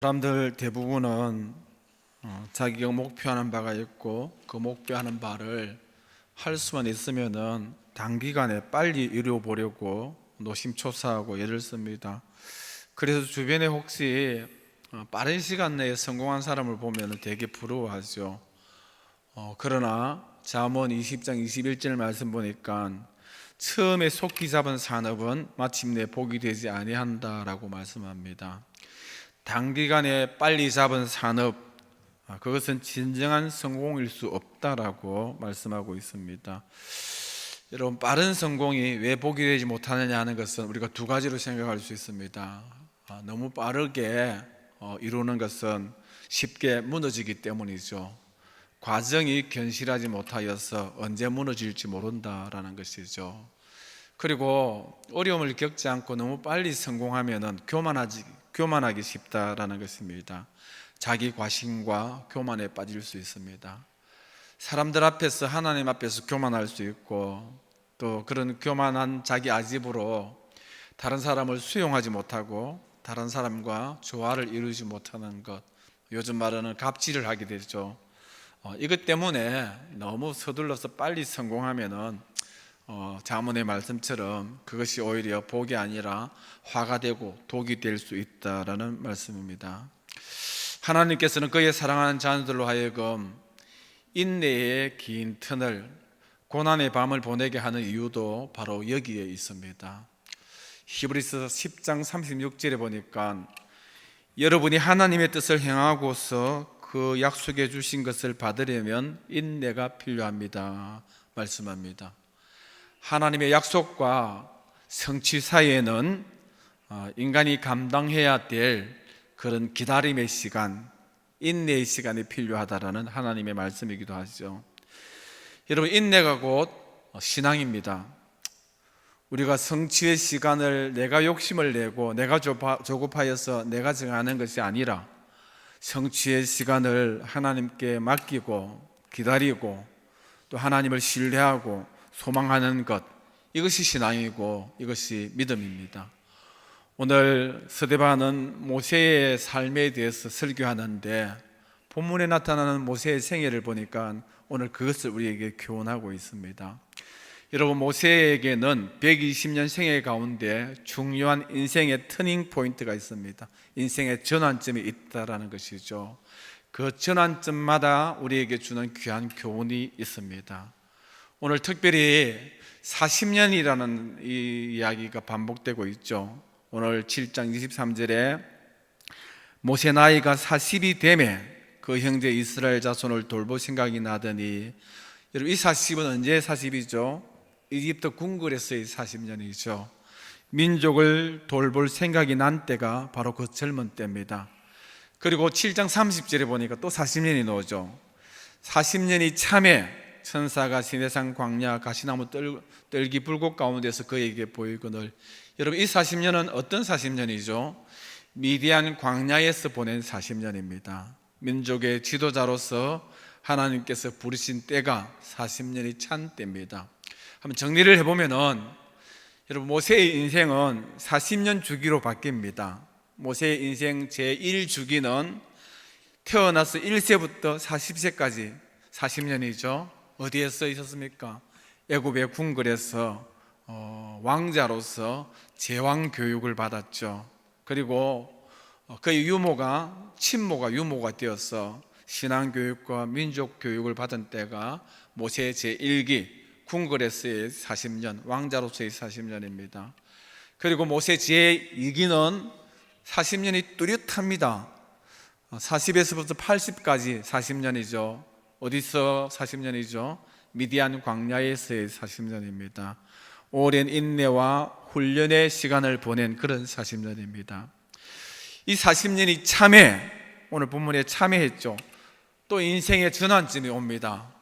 사람들 대부분은 자기가 목표하는 바가 있고 그 목표하는 바를 할 수만 있으면은 단기간에 빨리 이루어 보려고 노심초사하고 애를 씁니다. 그래서 주변에 혹시 빠른 시간 내에 성공한 사람을 보면 되게 부러워하죠. 그러나 잠언 20장 21절 말씀 보니까 처음에 속기 잡은 산업은 마침내 복이 되지 아니한다라고 말씀합니다. 단기간에 빨리 잡은 산업, 그것은 진정한 성공일 수 없다라고 말씀하고 있습니다. 여러분, 빠른 성공이 왜 복이 되지 못하느냐 하는 것은 우리가 두 가지로 생각할 수 있습니다. 너무 빠르게 이루는 것은 쉽게 무너지기 때문이죠. 과정이 견실하지 못하여서 언제 무너질지 모른다라는 것이죠. 그리고 어려움을 겪지 않고 너무 빨리 성공하면 교만하기 쉽다라는 것입니다. 자기 과신과 교만에 빠질 수 있습니다. 사람들 앞에서, 하나님 앞에서 교만할 수 있고, 또 그런 교만한 자기 아집으로 다른 사람을 수용하지 못하고 다른 사람과 조화를 이루지 못하는 것, 요즘 말하는 갑질을 하게 되죠. 이것 때문에 너무 서둘러서 빨리 성공하면은 잠언의 말씀처럼 그것이 오히려 복이 아니라 화가 되고 독이 될 수 있다라는 말씀입니다. 하나님께서는 그의 사랑하는 자녀들로 하여금 인내의 긴 터널, 고난의 밤을 보내게 하는 이유도 바로 여기에 있습니다. 히브리서 10장 36절에 보니까 여러분이 하나님의 뜻을 행하고서 그 약속해 주신 것을 받으려면 인내가 필요합니다 말씀합니다. 하나님의 약속과 성취 사이에는 인간이 감당해야 될 그런 기다림의 시간, 인내의 시간이 필요하다라는 하나님의 말씀이기도 하죠. 여러분, 인내가 곧 신앙입니다. 우리가 성취의 시간을 내가 욕심을 내고 내가 조급하여서 내가 정하는 것이 아니라 성취의 시간을 하나님께 맡기고 기다리고 또 하나님을 신뢰하고 소망하는 것, 이것이 신앙이고 이것이 믿음입니다. 오늘 서대반은 모세의 삶에 대해서 설교하는데 본문에 나타나는 모세의 생애를 보니까 오늘 그것을 우리에게 교훈하고 있습니다. 여러분, 모세에게는 120년 생애 가운데 중요한 인생의 터닝 포인트가 있습니다. 인생의 전환점이 있다라는 것이죠. 그 전환점마다 우리에게 주는 귀한 교훈이 있습니다. 오늘 특별히 40년이라는 이 이야기가 반복되고 있죠. 오늘 7장 23절에 모세 나이가 40이 되매 그 형제 이스라엘 자손을 돌볼 생각이 나더니, 여러분, 이 40은 언제의 40이죠? 이집트 궁궐에서의 40년이죠. 민족을 돌볼 생각이 난 때가 바로 그 젊은 때입니다. 그리고 7장 30절에 보니까 또 40년이 나오죠. 40년이 참에 천사가 시내산 광야 가시나무 떨기 불꽃 가운데서 그에게 보이거늘. 여러분, 이 40년은 어떤 40년이죠? 미디안 광야에서 보낸 40년입니다. 민족의 지도자로서 하나님께서 부르신 때가 40년이 찬 때입니다. 한번 정리를 해보면은, 여러분, 모세의 인생은 40년 주기로 바뀝니다. 모세의 인생 제1주기는 태어나서 1세부터 40세까지 40년이죠. 어디에 써 있었습니까? 애굽의 궁궐에서 왕자로서 제왕 교육을 받았죠. 그리고 그의 친모가 유모가 되어서 신앙교육과 민족교육을 받은 때가 모세의 제1기 궁궐에서의 40년, 왕자로서의 40년입니다. 그리고 모세 제2기는 40년이 뚜렷합니다. 40에서부터 80까지 40년이죠. 어디서 40년이죠? 미디안 광야에서의 40년입니다. 오랜 인내와 훈련의 시간을 보낸 그런 40년입니다. 이 40년이 참회, 오늘 본문에 참회했죠. 또 인생의 전환점이 옵니다.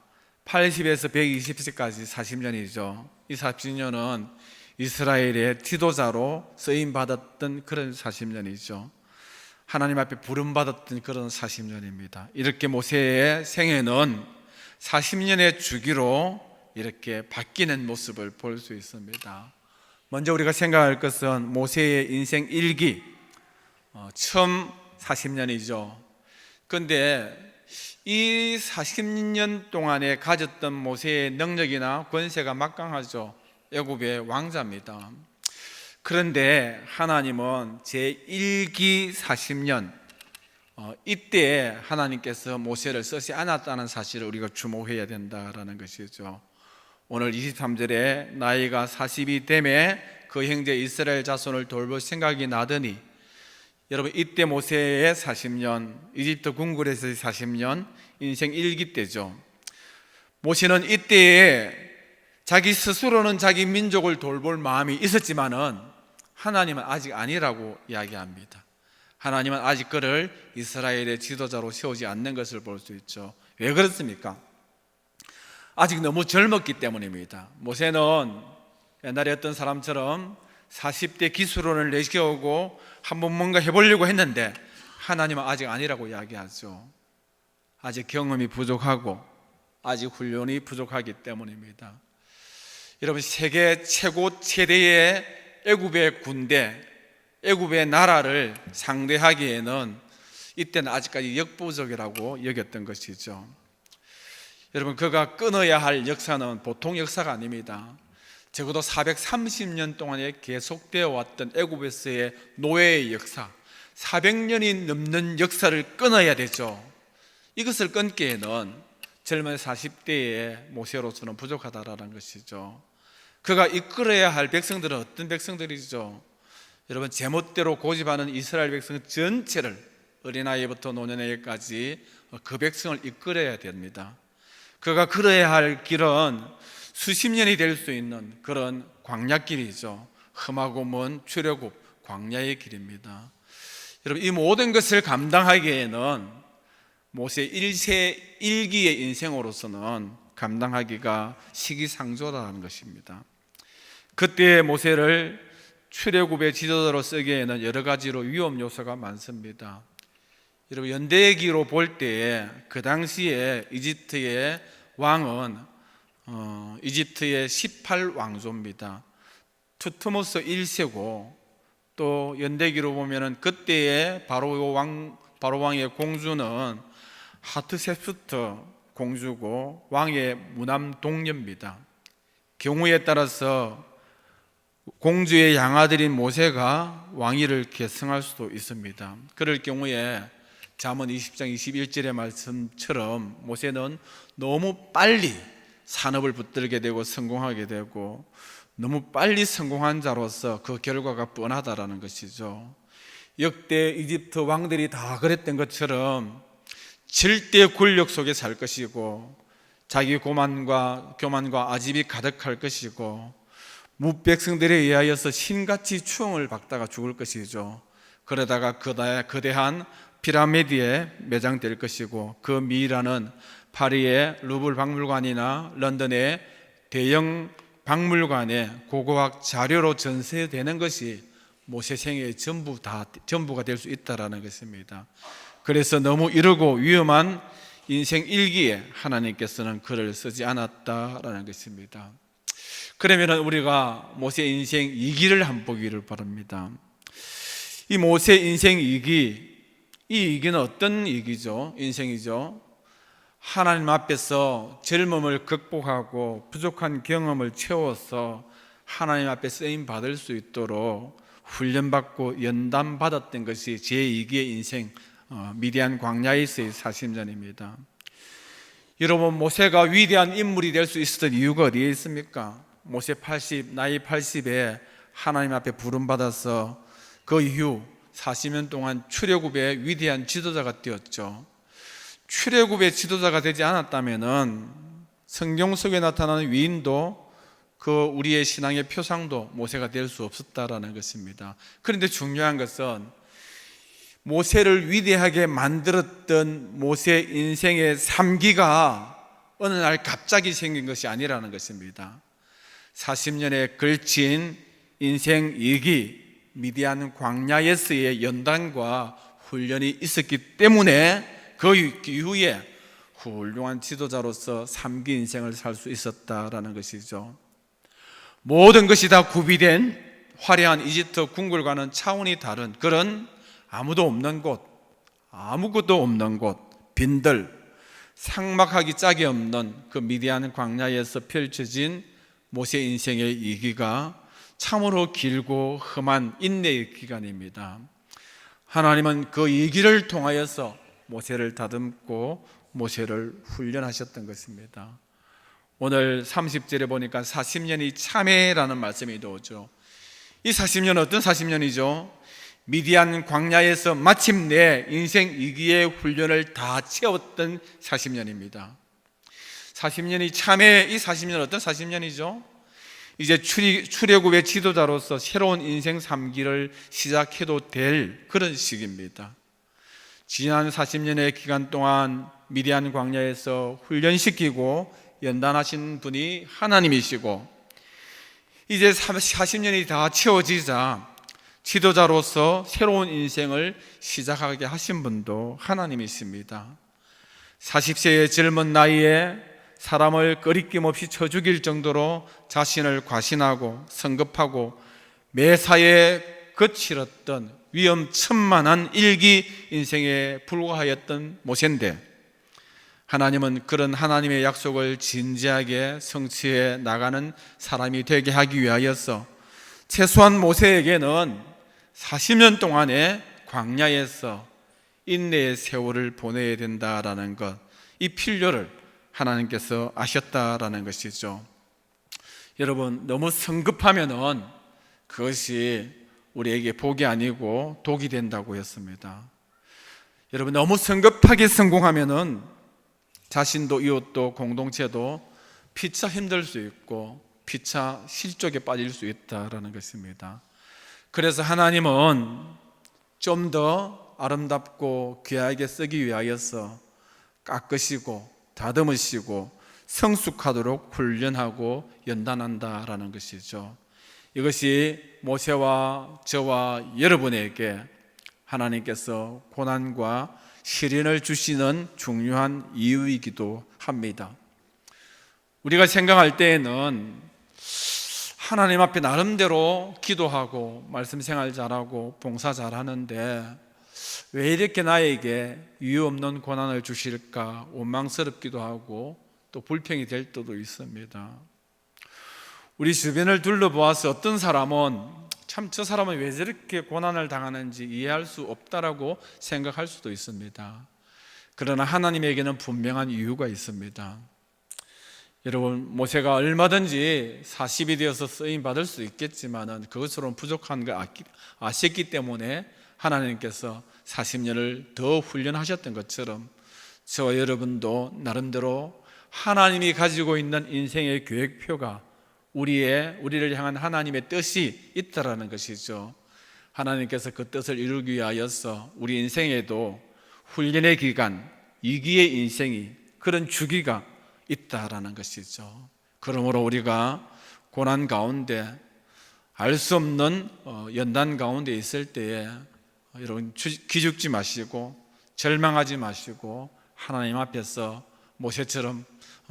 80에서 120세까지 40년이죠. 이 40년은 이스라엘의 지도자로 쓰임받았던 그런 40년이죠. 하나님 앞에 부름받았던 그런 40년입니다. 이렇게 모세의 생애는 40년의 주기로 이렇게 바뀌는 모습을 볼 수 있습니다. 먼저 우리가 생각할 것은 모세의 인생 일기, 처음 40년이죠. 그런데 이 40년 동안에 가졌던 모세의 능력이나 권세가 막강하죠. 애굽의 왕자입니다. 그런데 하나님은 제1기 40년 이때 하나님께서 모세를 쓰지 않았다는 사실을 우리가 주목해야 된다라는 것이죠. 오늘 23절에 나이가 40이 되매 그 형제 이스라엘 자손을 돌볼 생각이 나더니, 여러분 이때 모세의 40년, 이집트 궁궐에서의 40년, 인생 1기 때죠. 모세는 이때에 자기 스스로는 자기 민족을 돌볼 마음이 있었지만은 하나님은 아직 아니라고 이야기합니다. 하나님은 아직 그를 이스라엘의 지도자로 세우지 않는 것을 볼 수 있죠. 왜 그렇습니까? 아직 너무 젊었기 때문입니다. 모세는 옛날에 어떤 사람처럼 40대 기술원을 내세우고 한번 뭔가 해보려고 했는데 하나님은 아직 아니라고 이야기하죠. 아직 경험이 부족하고 아직 훈련이 부족하기 때문입니다. 여러분, 세계 최고 최대의 애굽의 군대, 애굽의 나라를 상대하기에는 이때는 아직까지 역부족이라고 여겼던 것이죠. 여러분, 그가 끊어야 할 역사는 보통 역사가 아닙니다. 적어도 430년 동안에 계속되어 왔던 애굽에서의 노예의 역사, 400년이 넘는 역사를 끊어야 되죠. 이것을 끊기에는 젊은 40대의 모세로서는 부족하다라는 것이죠. 그가 이끌어야 할 백성들은 어떤 백성들이죠? 여러분, 제멋대로 고집하는 이스라엘 백성 전체를, 어린아이부터 노년에까지 그 백성을 이끌어야 됩니다. 그가 걸어야 할 길은 수십 년이 될 수 있는 그런 광야길이죠. 험하고 먼 출애굽 광야의 길입니다. 여러분, 이 모든 것을 감당하기에는 모세 1세 1기의 인생으로서는 감당하기가 시기상조라는 것입니다. 그때 모세를 출애굽의 지도자로 쓰기에는 여러 가지로 위험 요소가 많습니다. 여러분, 연대기로 볼 때에 그 당시에 이집트의 왕은 이집트의 18왕조입니다. 투트모스 1세고, 또 연대기로 보면은 그때의 바로왕의 공주는 하트세프트 공주고 왕의 무남 동녀입니다. 경우에 따라서 공주의 양아들인 모세가 왕위를 계승할 수도 있습니다. 그럴 경우에 잠언 20장 21절의 말씀처럼 모세는 너무 빨리 산업을 붙들게 되고 성공하게 되고, 너무 빨리 성공한 자로서 그 결과가 뻔하다라는 것이죠. 역대 이집트 왕들이 다 그랬던 것처럼 절대 권력 속에 살 것이고, 자기 교만과 아집이 가득할 것이고, 무백성들에 의하여서 신같이 추앙을 받다가 죽을 것이죠. 그러다가 거대한 피라미드에 매장될 것이고, 그 미이라는 파리의 루블 박물관이나 런던의 대형 박물관에 고고학 자료로 전시되는 것이 모세 생애의 전부가 될 수 있다라는 것입니다. 그래서 너무 이르고 위험한 인생 일기에 하나님께서는 글을 쓰지 않았다라는 것입니다. 그러면 우리가 모세 인생 2기를 한번 보기를 바랍니다. 이 모세 인생 2기, 이 2기는 어떤 2기죠? 인생이죠. 하나님 앞에서 젊음을 극복하고 부족한 경험을 채워서 하나님 앞에 쓰임 받을 수 있도록 훈련받고 연단받았던 것이 제2기의 인생, 미디안 광야에서의 40년입니다. 여러분, 모세가 위대한 인물이 될 수 있었던 이유가 어디에 있습니까? 모세 나이 80에 하나님 앞에 부름받아서 그 이후 40년 동안 출애굽의 위대한 지도자가 되었죠. 출애굽의 지도자가 되지 않았다면은 성경 속에 나타나는 위인도, 그 우리의 신앙의 표상도 모세가 될 수 없었다라는 것입니다. 그런데 중요한 것은 모세를 위대하게 만들었던 모세 인생의 3기가 어느 날 갑자기 생긴 것이 아니라는 것입니다. 40년에 걸친 인생 2기 미디안 광야에서의 연단과 훈련이 있었기 때문에 그 이후에 훌륭한 지도자로서 3기 인생을 살 수 있었다라는 것이죠. 모든 것이 다 구비된 화려한 이집트 궁궐과는 차원이 다른 그런 아무도 없는 곳, 아무것도 없는 곳, 빈들, 삭막하기 짝이 없는 그 미디안 광야에서 펼쳐진 모세 인생의 이기가 참으로 길고 험한 인내의 기간입니다. 하나님은 그 이기를 통하여서 모세를 다듬고 모세를 훈련하셨던 것입니다. 오늘 30절에 보니까 40년이 참회라는 말씀이 나오죠. 이 40년은 어떤 40년이죠? 미디안 광야에서 마침내 인생 2기의 훈련을 다 채웠던 40년입니다. 40년이 참회, 이 40년은 어떤 40년이죠? 이제 출애굽의 지도자로서 새로운 인생 3기를 시작해도 될 그런 시기입니다. 지난 40년의 기간 동안 미디안 광야에서 훈련시키고 연단하신 분이 하나님이시고, 이제 40년이 다 채워지자 지도자로서 새로운 인생을 시작하게 하신 분도 하나님이십니다. 40세의 젊은 나이에 사람을 꺼리낌 없이 쳐 죽일 정도로 자신을 과신하고 성급하고 매사에 거칠었던 위험천만한 일기 인생에 불과하였던 모세인데, 하나님은 그런 하나님의 약속을 진지하게 성취해 나가는 사람이 되게 하기 위하여서 최소한 모세에게는 40년 동안의 광야에서 인내의 세월을 보내야 된다라는 것, 이 필요를 하나님께서 아셨다라는 것이죠. 여러분, 너무 성급하면은 그것이 우리에게 복이 아니고 독이 된다고 했습니다. 여러분, 너무 성급하게 성공하면은 자신도 이웃도 공동체도 피차 힘들 수 있고 피차 실족에 빠질 수 있다라는 것입니다. 그래서 하나님은 좀 더 아름답고 귀하게 쓰기 위하여서 깎으시고 다듬으시고 성숙하도록 훈련하고 연단한다라는 것이죠. 이것이 모세와 저와 여러분에게 하나님께서 고난과 시련을 주시는 중요한 이유이기도 합니다. 우리가 생각할 때에는 하나님 앞에 나름대로 기도하고 말씀 생활 잘하고 봉사 잘하는데 왜 이렇게 나에게 이유 없는 고난을 주실까 원망스럽기도 하고 또 불평이 될 때도 있습니다. 우리 주변을 둘러보아서 어떤 사람은 참 저 사람은 왜 저렇게 고난을 당하는지 이해할 수 없다라고 생각할 수도 있습니다. 그러나 하나님에게는 분명한 이유가 있습니다. 여러분, 모세가 얼마든지 40이 되어서 쓰임 받을 수 있겠지만 그것으로는 부족한 걸 아셨기 때문에 하나님께서 40년을 더 훈련하셨던 것처럼 저와 여러분도 나름대로 하나님이 가지고 있는 인생의 계획표가 우리를 향한 하나님의 뜻이 있다라는 것이죠. 하나님께서 그 뜻을 이루기 위하여서 우리 인생에도 훈련의 기간, 2기의 인생이 그런 주기가 있다라는 것이죠. 그러므로 우리가 고난 가운데 알 수 없는 연단 가운데 있을 때에 여러분 기죽지 마시고 절망하지 마시고 하나님 앞에서 모세처럼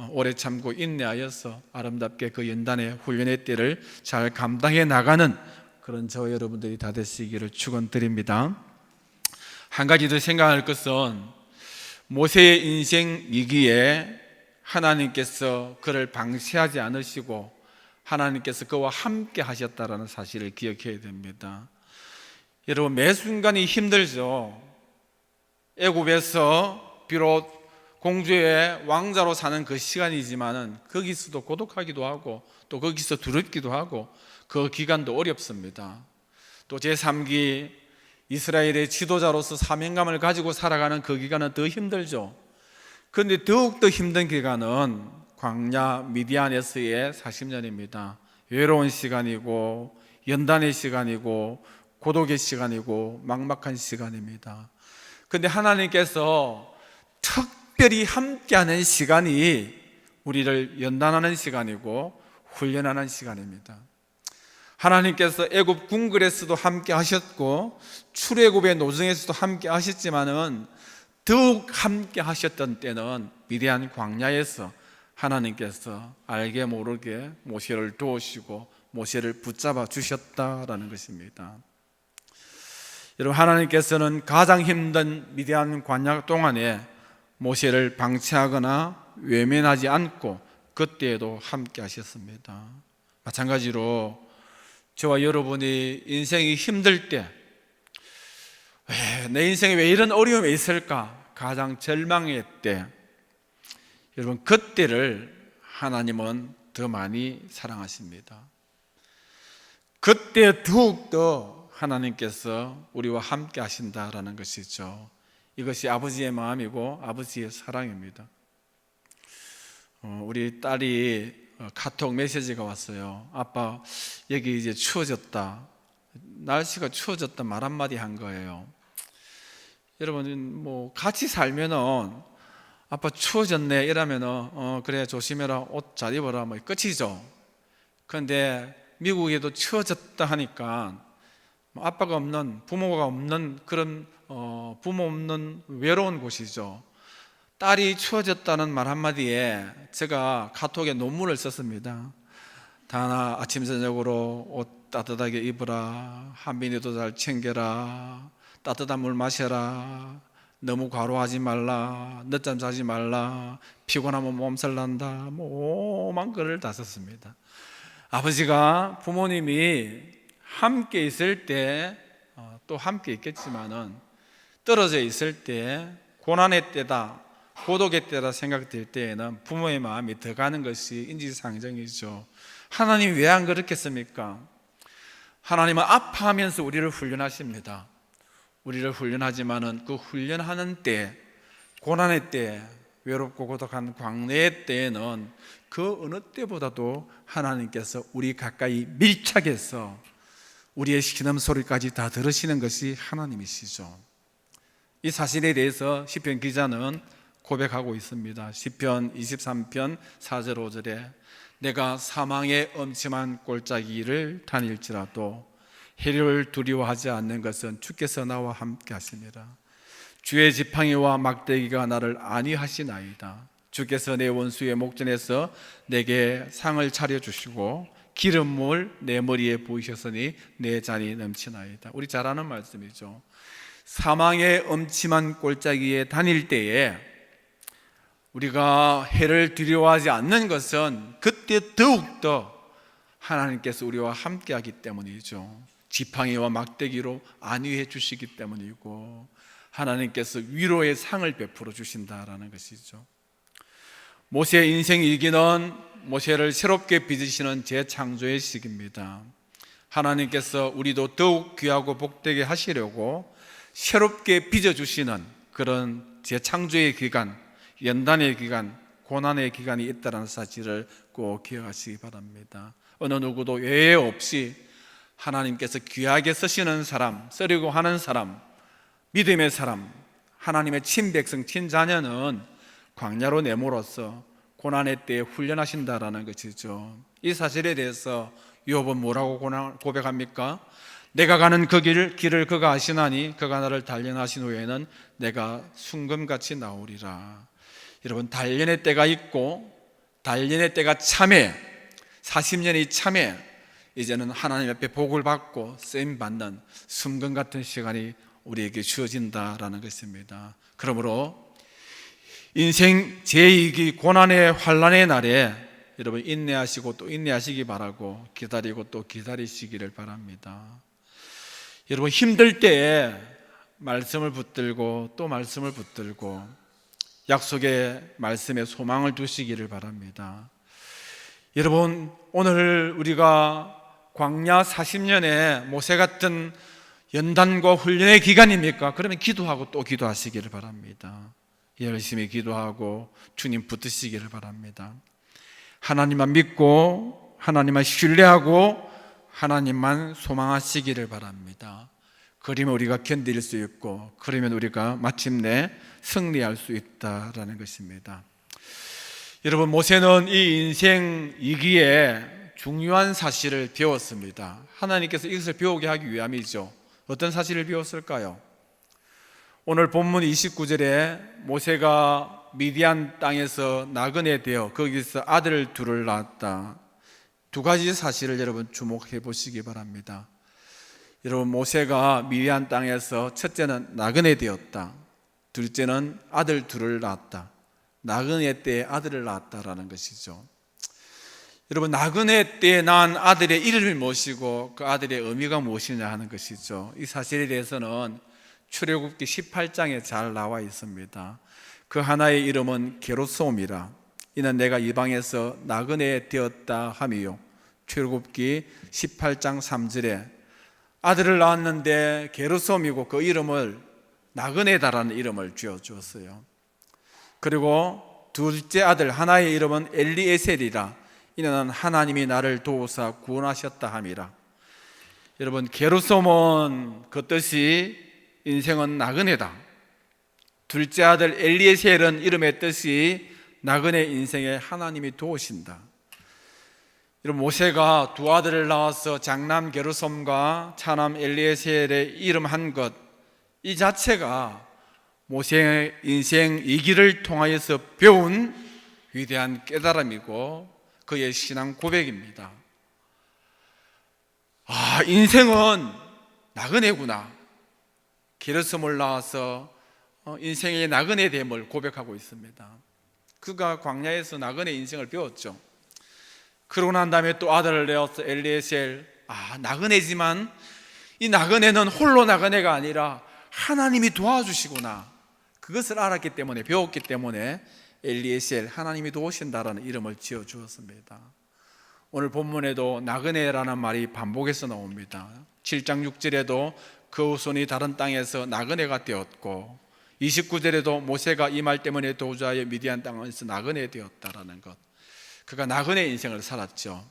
오래 참고 인내하여서 아름답게 그 연단의 훈련의 때를 잘 감당해 나가는 그런 저와 여러분들이 다 되시기를 축원드립니다. 한 가지 더 생각할 것은 모세의 인생 위기에 하나님께서 그를 방치하지 않으시고 하나님께서 그와 함께 하셨다는 사실을 기억해야 됩니다. 여러분, 매 순간이 힘들죠. 애굽에서 비록 공주의 왕자로 사는 그 시간이지만은 거기서도 고독하기도 하고 또 거기서 두렵기도 하고 그 기간도 어렵습니다. 또 제3기 이스라엘의 지도자로서 사명감을 가지고 살아가는 그 기간은 더 힘들죠. 그런데 더욱더 힘든 기간은 광야 미디안에서의 40년입니다. 외로운 시간이고 연단의 시간이고 고독의 시간이고 막막한 시간입니다. 그런데 하나님께서 특별히 함께하는 시간이 우리를 연단하는 시간이고 훈련하는 시간입니다. 하나님께서 애굽 궁궐에서도 함께 하셨고 출애굽의 노정에서도 함께 하셨지만은 더욱 함께 하셨던 때는 미디안 광야에서 하나님께서 알게 모르게 모세를 도우시고 모세를 붙잡아 주셨다라는 것입니다. 여러분, 하나님께서는 가장 힘든 미디안 광야 동안에 모세를 방치하거나 외면하지 않고 그때에도 함께 하셨습니다. 마찬가지로 저와 여러분이 인생이 힘들 때, 내 인생에 왜 이런 어려움이 있을까? 가장 절망의 때, 여러분, 그때를 하나님은 더 많이 사랑하십니다. 그때 더욱더 하나님께서 우리와 함께 하신다라는 것이죠. 이것이 아버지의 마음이고 아버지의 사랑입니다. 우리 딸이 카톡 메시지가 왔어요. 아빠, 여기 이제 추워졌다. 날씨가 추워졌다 말 한마디 한 거예요. 여러분, 뭐 같이 살면은 아빠 추워졌네 이러면은 그래 조심해라, 옷 잘 입어라, 뭐 끝이죠. 그런데 미국에도 추워졌다 하니까 아빠가 없는, 부모가 없는 그런 부모 없는 외로운 곳이죠. 딸이 추워졌다는 말 한마디에 제가 카톡에 논문을 썼습니다. 다나 아침 저녁으로 옷 따뜻하게 입어라, 한빈이도 잘 챙겨라, 따뜻한 물 마셔라, 너무 과로하지 말라, 늦잠 자지 말라, 피곤하면 몸살 난다, 뭐 오만 글을 다 썼습니다. 아버지가, 부모님이 함께 있을 때 또 함께 있겠지만은 떨어져 있을 때, 고난의 때다, 고독의 때다 생각될 때에는 부모의 마음이 더 가는 것이 인지상정이죠. 하나님 왜 안 그렇겠습니까? 하나님은 아파하면서 우리를 훈련하십니다. 우리를 훈련하지만은 그 훈련하는 때, 고난의 때, 외롭고 고독한 광야의 때에는 그 어느 때보다도 하나님께서 우리 가까이 밀착해서 우리의 신음소리까지 다 들으시는 것이 하나님이시죠. 이 사실에 대해서 시편 기자는 고백하고 있습니다. 시편 23편 4절 5절에 내가 사망의 엄침한 골짜기를 다닐지라도 해를 두려워하지 않는 것은 주께서 나와 함께 하시니라. 주의 지팡이와 막대기가 나를 안위하시나이다. 주께서 내 원수의 목전에서 내게 상을 차려주시고 기름물 내 머리에 부으셨으니 내 잔이 넘치나이다. 우리 잘 아는 말씀이죠. 사망의 엄침한 골짜기에 다닐 때에 우리가 해를 두려워하지 않는 것은 그때 더욱더 하나님께서 우리와 함께하기 때문이죠. 지팡이와 막대기로 안위해 주시기 때문이고 하나님께서 위로의 상을 베풀어 주신다라는 것이죠. 모세의 인생 일기는 모세를 새롭게 빚으시는 재창조의 시기입니다. 하나님께서 우리도 더욱 귀하고 복되게 하시려고 새롭게 빚어주시는 그런 재창조의 기간, 연단의 기간, 고난의 기간이 있다는 사실을 꼭 기억하시기 바랍니다. 어느 누구도 예외 없이 하나님께서 귀하게 쓰시는 사람, 쓰려고 하는 사람, 믿음의 사람, 하나님의 친백성, 친자녀는 광야로 내몰아서 고난의 때에 훈련하신다라는 것이죠. 이 사실에 대해서 욥은 뭐라고 고백합니까? 내가 가는 그 길을 그가 아시나니 그가 나를 단련하신 후에는 내가 순금같이 나오리라. 여러분, 단련의 때가 있고 단련의 때가 참해, 40년이 참해, 이제는 하나님 앞에 복을 받고 쓰임 받는 순금 같은 시간이 우리에게 주어진다라는 것입니다. 그러므로 인생 제2기 고난의 환난의 날에 여러분 인내하시고 또 인내하시기 바라고 기다리고 또 기다리시기를 바랍니다. 여러분, 힘들 때에 말씀을 붙들고 또 말씀을 붙들고 약속의 말씀에 소망을 두시기를 바랍니다. 여러분, 오늘 우리가 광야 40년의 모세 같은 연단과 훈련의 기간입니까? 그러면 기도하고 또 기도하시기를 바랍니다. 열심히 기도하고 주님 붙드시기를 바랍니다. 하나님만 믿고 하나님만 신뢰하고 하나님만 소망하시기를 바랍니다. 그러면 우리가 견딜 수 있고 그러면 우리가 마침내 승리할 수 있다라는 것입니다. 여러분, 모세는 이 인생 위기에 중요한 사실을 배웠습니다. 하나님께서 이것을 배우게 하기 위함이죠. 어떤 사실을 배웠을까요? 오늘 본문 29절에 모세가 미디안 땅에서 나그네 되어 거기서 아들 둘을 낳았다. 두 가지 사실을 여러분 주목해 보시기 바랍니다. 여러분, 모세가 미디안 땅에서 첫째는 나그네 되었다. 둘째는 아들 둘을 낳았다. 나그네 때에 아들을 낳았다라는 것이죠. 여러분, 나그네 때에 낳은 아들의 이름을 모시고 그 아들의 의미가 무엇이냐 하는 것이죠. 이 사실에 대해서는 출애굽기 18장에 잘 나와 있습니다. 그 하나의 이름은 게르솜이라. 이는 내가 이방에서 나그네 되었다 함이요. 출애굽기 18장 3절에 아들을 낳았는데 게르솜이고 그 이름을 나그네다라는 이름을 지어주었어요. 그리고 둘째 아들 하나의 이름은 엘리에셀이라. 이는 하나님이 나를 도우사 구원하셨다 함이라. 여러분, 게르솜은 그 뜻이 인생은 나그네다. 둘째 아들 엘리에셀은 이름의 뜻이 나그네 인생에 하나님이 도우신다. 여러분, 모세가 두 아들을 낳아서 장남 게르솜과 차남 엘리에셀의 이름 한 것, 이 자체가 모세의 인생 이 길을 통하여서 배운 위대한 깨달음이고 그의 신앙 고백입니다. 아, 인생은 나그네구나. 게르솜을 낳아서 인생의 나그네 됨을 고백하고 있습니다. 그가 광야에서 나그네 인생을 배웠죠. 그러고 난 다음에 또 아들을 낳아서 엘리에셀. 아, 나그네지만 이 나그네는 홀로 나그네가 아니라 하나님이 도와주시구나. 그것을 알았기 때문에, 배웠기 때문에 엘리에셀, 하나님이 도우신다라는 이름을 지어 주었습니다. 오늘 본문에도 나그네라는 말이 반복해서 나옵니다. 7장 6절에도 그 후손이 다른 땅에서 나그네가 되었고, 29절에도 모세가 이 말 때문에 도주하여 미디안 땅에서 나그네 되었다라는 것. 그가 나그네 인생을 살았죠.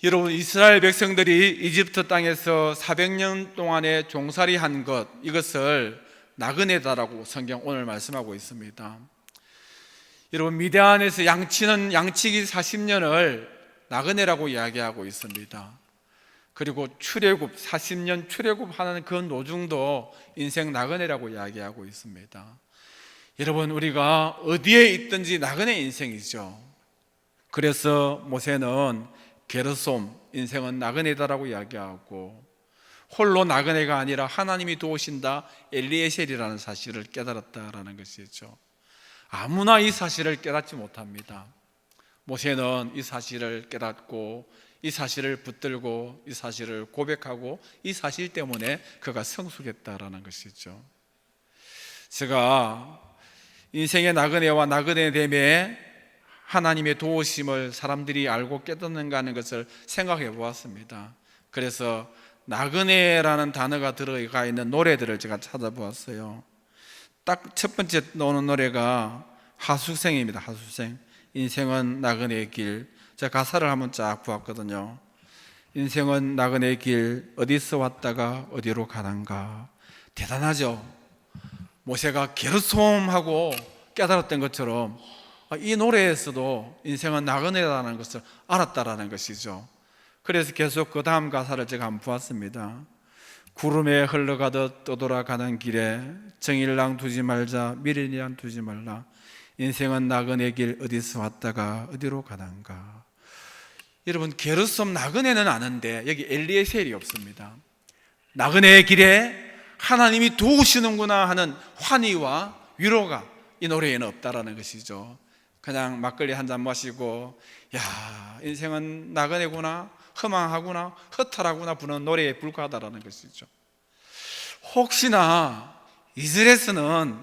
여러분, 이스라엘 백성들이 이집트 땅에서 400년 동안에 종살이 한 것, 이것을 나그네다라고 성경 오늘 말씀하고 있습니다. 여러분, 미디안에서 양치기 40년을 나그네라고 이야기하고 있습니다. 그리고 출애굽 40년 출애굽하는 그 노중도 인생 나그네라고 이야기하고 있습니다. 여러분, 우리가 어디에 있든지 나그네 인생이죠. 그래서 모세는 게르솜, 인생은 나그네다라고 이야기하고, 홀로 나그네가 아니라 하나님이 도우신다, 엘리에셀이라는 사실을 깨달았다라는 것이죠. 아무나 이 사실을 깨닫지 못합니다. 모세는 이 사실을 깨닫고, 이 사실을 붙들고, 이 사실을 고백하고, 이 사실 때문에 그가 성숙했다라는 것이죠. 제가 인생의 나그네와 나그네됨에 하나님의 도우심을 사람들이 알고 깨닫는가 하는 것을 생각해 보았습니다. 그래서 나그네라는 단어가 들어가 있는 노래들을 제가 찾아보았어요. 딱 첫 번째 나오는 노래가 하수생입니다. 하수생. 인생은 나그네 길. 제가 가사를 한번 쫙 보았거든요. 인생은 나그네 길, 어디서 왔다가 어디로 가는가. 대단하죠. 모세가 게르솜하고 깨달았던 것처럼 이 노래에서도 인생은 나그네라는 것을 알았다라는 것이죠. 그래서 계속 그 다음 가사를 제가 한번 보았습니다. 구름에 흘러가듯 떠돌아가는 길에 정일랑 두지 말자, 미련이랑 두지 말라. 인생은 나그네 길, 어디서 왔다가 어디로 가는가. 여러분, 게르솜 나그네는 아는데 여기 엘리에셀이 없습니다. 나그네의 길에 하나님이 도우시는구나 하는 환희와 위로가 이 노래에는 없다라는 것이죠. 그냥 막걸리 한 잔 마시고, 야, 인생은 나그네구나, 허망하구나, 허탈하구나 부르는 노래에 불과하다라는 것이죠. 혹시나 이스라엘에서는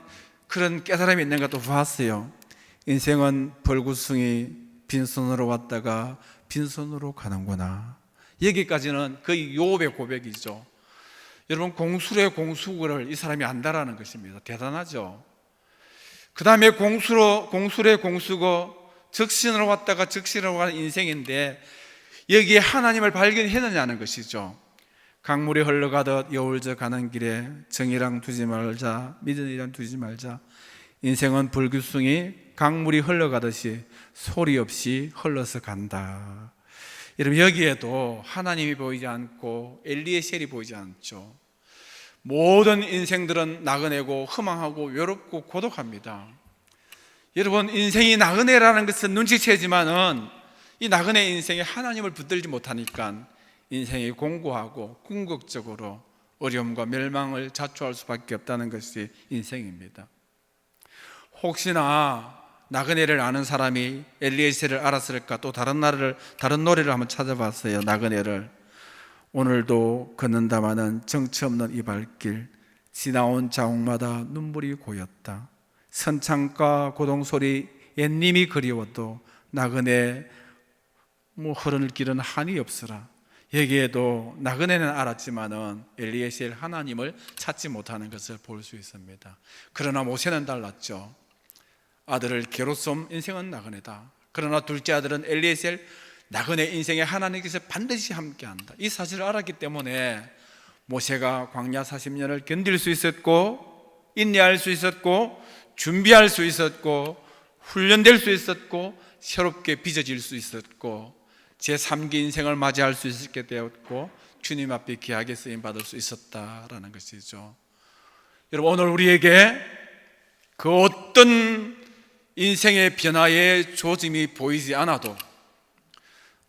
그런 깨달음이 있는가 또 보았어요. 인생은 벌구숭이, 빈손으로 왔다가 빈손으로 가는구나. 여기까지는 거의 요업의 고백이죠. 여러분, 공수의 공수를 이 사람이 안다라는 것입니다. 대단하죠. 그 다음에 공술의 공수고 적신으로 왔다가 적신으로 가는 인생인데 여기에 하나님을 발견했느냐는 것이죠. 강물이 흘러가듯 여울져 가는 길에 정이랑 두지 말자, 미련이랑 두지 말자. 인생은 불규숭이 강물이 흘러가듯이 소리 없이 흘러서 간다. 여러분, 여기에도 하나님이 보이지 않고 엘리에셀이 보이지 않죠. 모든 인생들은 나그네고 허망하고 외롭고 고독합니다. 여러분, 인생이 나그네라는 것은 눈치채지만은 이 나그네 인생에 하나님을 붙들지 못하니까 인생이 공고하고 궁극적으로 어려움과 멸망을 자초할 수밖에 없다는 것이 인생입니다. 혹시나 나그네를 아는 사람이 엘리에셀을 알았을까? 또 다른 노래를 한번 찾아봤어요. 나그네를. 오늘도 걷는다마는 정처 없는 이 발길, 지나온 자옥마다 눈물이 고였다. 선창가 고동소리 옛님이 그리워도 나그네 흐를 길은 한이 없으라. 여기에도 나그네는 알았지만은 엘리에셀 하나님을 찾지 못하는 것을 볼 수 있습니다. 그러나 모세는 달랐죠. 아들을 게르솜, 인생은 나그네다. 그러나 둘째 아들은 엘리에셀, 나그네 인생에 하나님께서 반드시 함께한다. 이 사실을 알았기 때문에 모세가 광야 40년을 견딜 수 있었고, 인내할 수 있었고, 준비할 수 있었고, 훈련될 수 있었고, 새롭게 빚어질 수 있었고, 제3기 인생을 맞이할 수 있게 되었고, 주님 앞에 귀하게 쓰임받을 수 있었다라는 것이죠. 여러분, 오늘 우리에게 그 어떤 인생의 변화의 조짐이 보이지 않아도,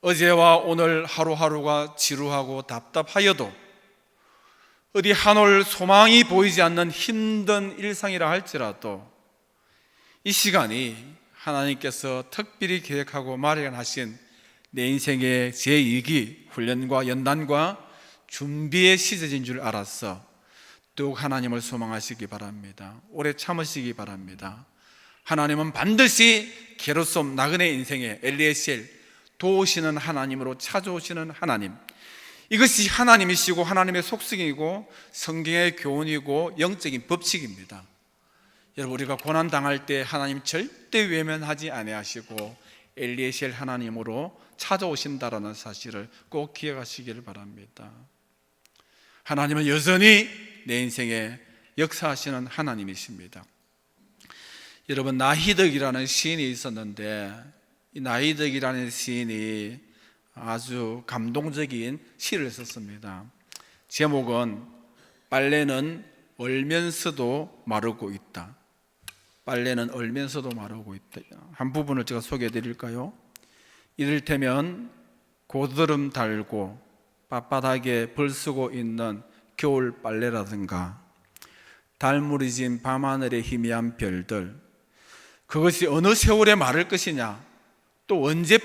어제와 오늘 하루하루가 지루하고 답답하여도, 어디 한올 소망이 보이지 않는 힘든 일상이라 할지라도 이 시간이 하나님께서 특별히 계획하고 마련하신 내 인생의 제2기 훈련과 연단과 준비의 시즌인 줄 알았어 더욱 하나님을 소망하시기 바랍니다. 오래 참으시기 바랍니다. 하나님은 반드시 게르솜 나그네 인생의 엘리에셀 도우시는 하나님으로 찾아오시는 하나님, 이것이 하나님이시고 하나님의 속성이고 성경의 교훈이고 영적인 법칙입니다. 여러분, 우리가 고난당할 때 하나님 절대 외면하지 아니하시고 엘리에셀 하나님으로 찾아오신다라는 사실을 꼭 기억하시기를 바랍니다. 하나님은 여전히 내 인생에 역사하시는 하나님이십니다. 여러분, 나히덕이라는 시인이 있었는데, 이 나히덕이라는 시인이 아주 감동적인 시를 썼습니다. 제목은 빨래는 얼면서도 마르고 있다. 빨래는 얼면서도 마르고 있다. 한 부분을 제가 소개해 드릴까요? 이를테면 고드름 달고 빳빳하게 벌 쓰고 있는 겨울 빨래라든가, 달물이 진 밤하늘의 희미한 별들, 그것이 어느 세월에 마를 것이냐, 또 언제